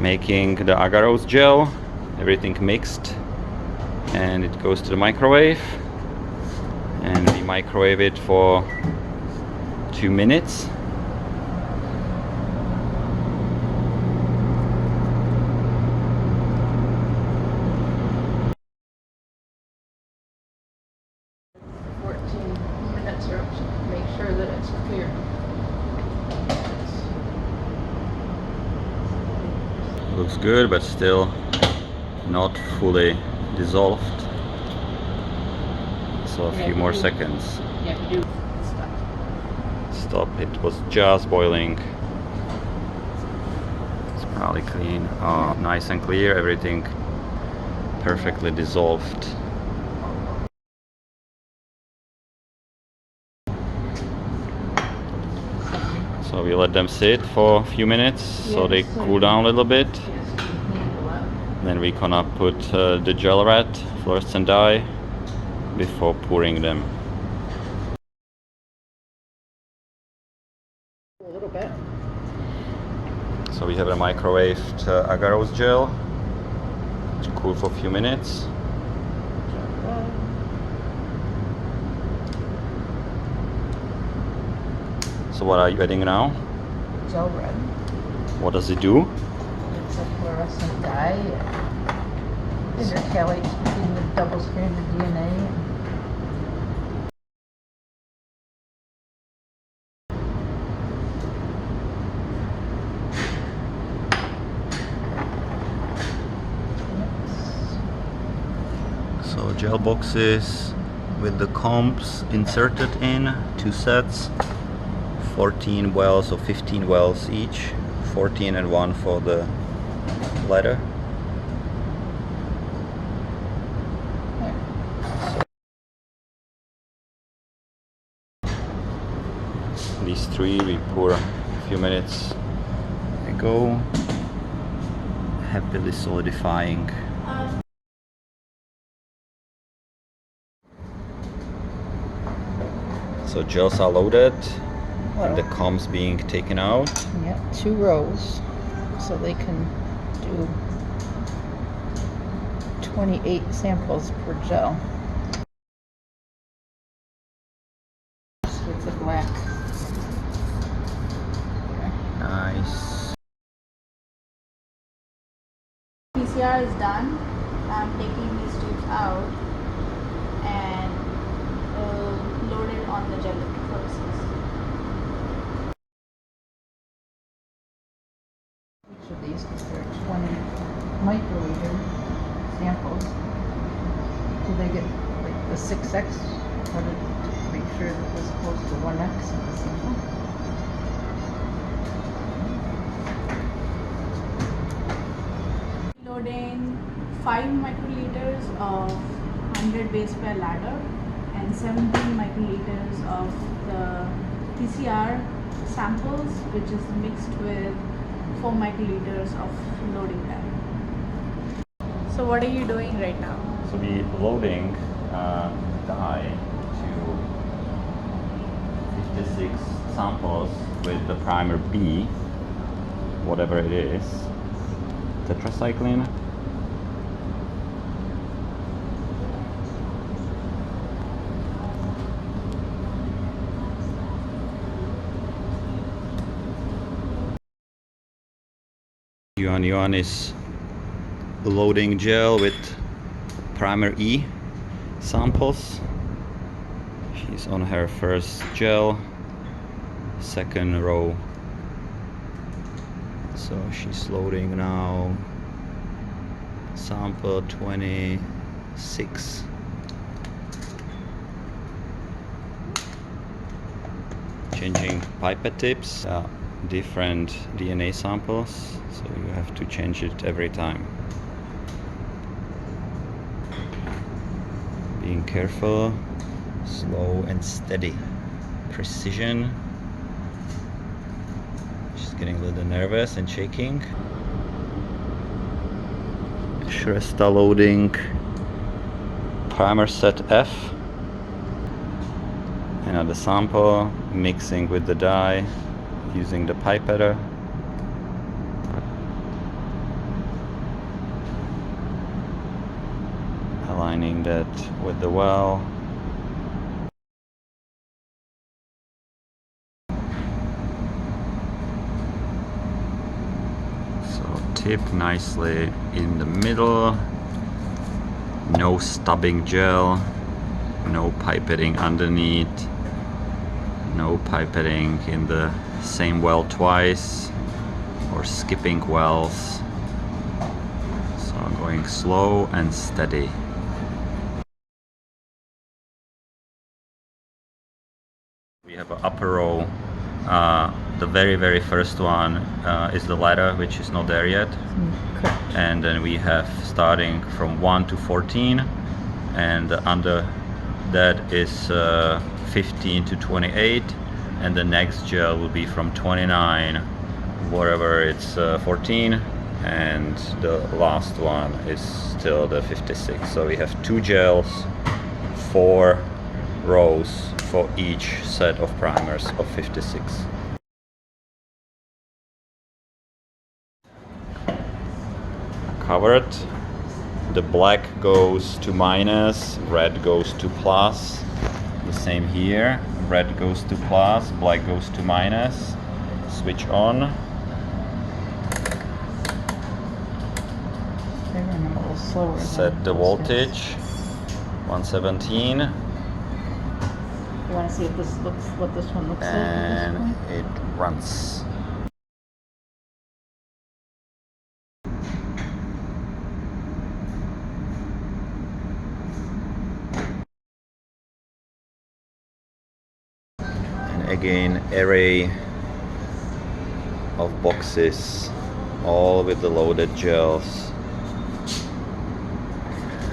making the agarose gel, everything mixed, and it goes to the microwave, and we microwave it for 2 minutes. Make sure that it's clear. Looks good, but still not fully dissolved. So a few more seconds. Stop. It was just boiling. It's probably clean. Oh, nice and clear. Everything perfectly dissolved. So we let them sit for a few minutes so they cool down a little bit. Then we gonna put the gel rat fluorescent dye before pouring them. A little bit. So we have a microwaved agarose gel to cool for a few minutes. So what are you adding now? Gel red. What does it do? It's a fluorescent dye. It intercalates between the double-stranded DNA. So gel boxes with the combs inserted in, 2 sets, 14 wells or 15 wells each, 14 and 1 for the letter. These 3 we pour a few minutes ago, happily solidifying. So gels are loaded and the combs being taken out. Yeah, 2 rows, so they can do 28 samples per gel. With the black. Nice. PCR is done. I'm taking these tubes out and load it on the gel electrophoresis. Each of these, because there are 20 microliter samples. Do they get like the 6x? How to make sure that this close to 1x in the sample? Loading 5 microliters of 100 base pair ladder and 17 microliters of the PCR samples, which is mixed with 4 microliters of loading dye. So what are you doing right now? So we loading dye to 56 samples with the primer B, whatever it is, tetracycline. Yuan is loading gel with primer E samples. She's on her first gel, second row. So she's loading now sample 26. Changing pipette tips, different DNA samples, so you have to change it every time. Being careful, slow and steady. Precision. She's getting a little nervous and shaking. Shresta loading primer set F. Another sample, mixing with the dye, using the pipetter. aligning that with the well. So tip nicely in the middle, no stubbing gel, no pipetting underneath, no pipetting in the same well twice or skipping wells. So I'm going slow and steady. We have an upper row. The very first one is the ladder, which is not there yet. Correct. And then we have starting from 1 to 14, and under that is 15 to 28, and the next gel will be from 29, wherever it's 14, and the last one is still the 56. So we have 2 gels, 4 rows for each set of primers of 56. Covered. The black goes to minus, red goes to plus. The same here. Red goes to plus, black goes to minus. Switch on. They run a little slower. Set the voltage. 117. You want to see if this looks what this one looks like And at this point? it runs. And again, array of boxes, all with the loaded gels,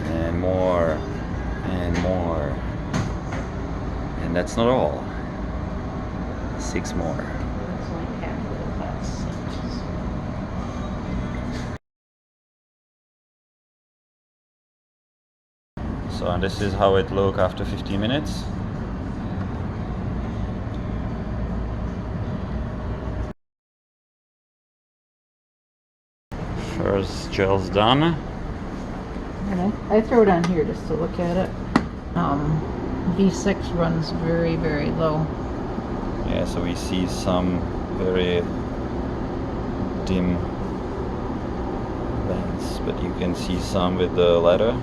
and more and more. And that's not all. 6 more. It's like half of the class. So, and this is how it look after 15 minutes. First gel's done. And I throw it on here just to look at it. V6 runs very low. Yeah, so we see some very dim bands, but you can see some with the ladder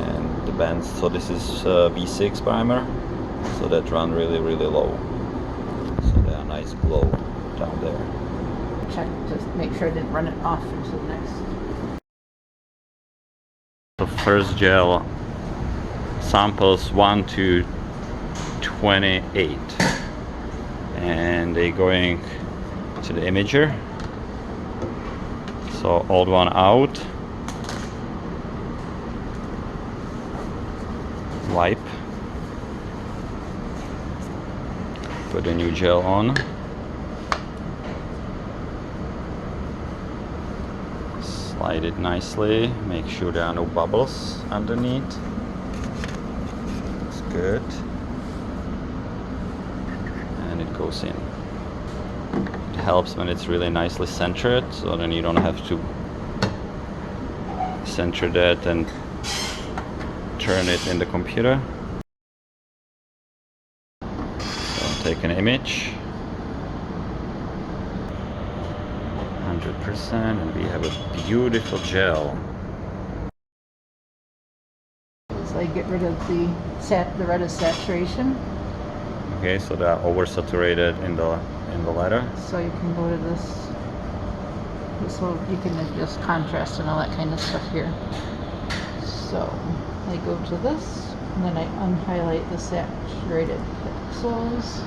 and the bands. So this is V6 primer, so that run really low. So they are nice glow down there. Check, just make sure I didn't run it off into the next. The first gel samples 1 to 28, and they're going to the imager. So old one out, wipe, put a new gel on, slide it nicely, make sure there are no bubbles underneath. Looks good. And it goes in. It helps when it's really nicely centered, so then you don't have to center that and turn it in the computer. So take an image. 100%, and we have a beautiful gel. So I get rid of the red is saturation. Okay, so they are oversaturated in the ladder. So you can go to this. So you can adjust contrast and all that kind of stuff here. So I go to this, and then I unhighlight the saturated pixels.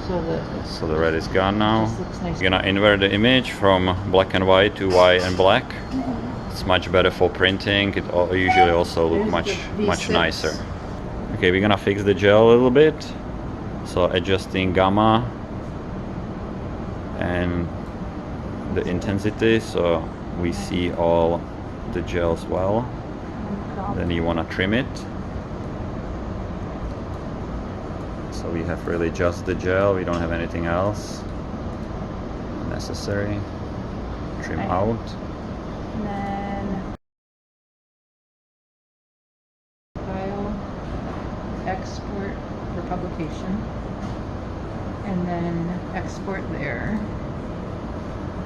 So the red is gone now. Just looks nice. You're gonna invert the image from black and white to white and black. It's much better for printing. It usually also look There's the much V6. nicer. Okay, we're gonna fix the gel a little bit. So adjusting gamma and the intensity, so we see all the gels well. Then you wanna trim it. So we have really just the gel, we don't have anything else necessary. Trim Right. out. export for publication. And then export there.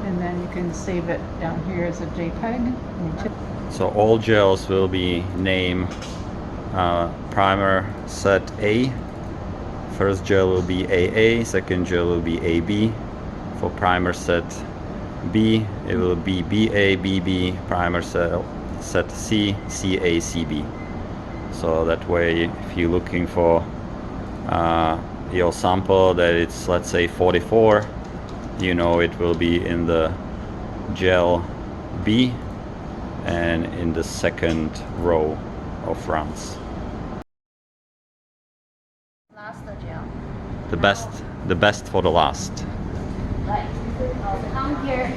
And then you can save it down here as a JPEG. So all gels will be named primer set A. First gel will be AA, second gel will be AB. For primer set B, it will be BA, BB, primer set C, CA, CB. So that way, if you're looking for your sample that it's, let's say, 44, you know it will be in the gel B and in the second row of runs. Last gel. The best for the last. Right. I'll come here.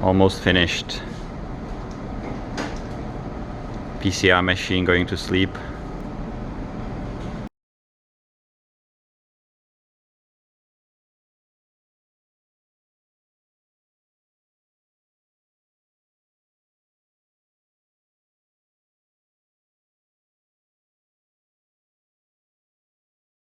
Almost finished. PCR machine going to sleep.